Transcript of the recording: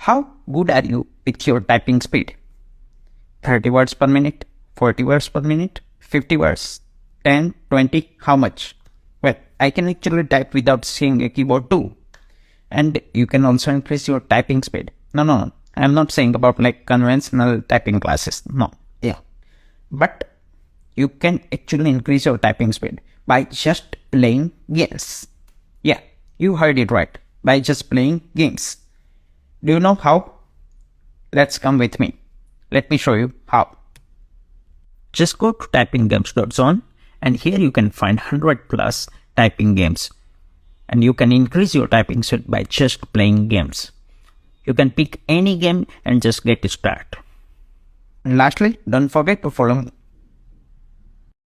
How good are you with your typing speed? 30 words per minute, 40 words per minute, 50 words, 10, 20, how much? Well, I can actually type without seeing a keyboard too. And you can also increase your typing speed. No. I'm not saying about like conventional typing classes. No. Yeah. But you can actually increase your typing speed by just playing games. Yeah, you heard it right. By just playing games. Do you know how? Let's come with me. Let me show you how. Just go to typinggames.zone and here you can find 100 plus typing games. And you can increase your typing speed by just playing games. You can pick any game and just get started. And lastly, don't forget to follow me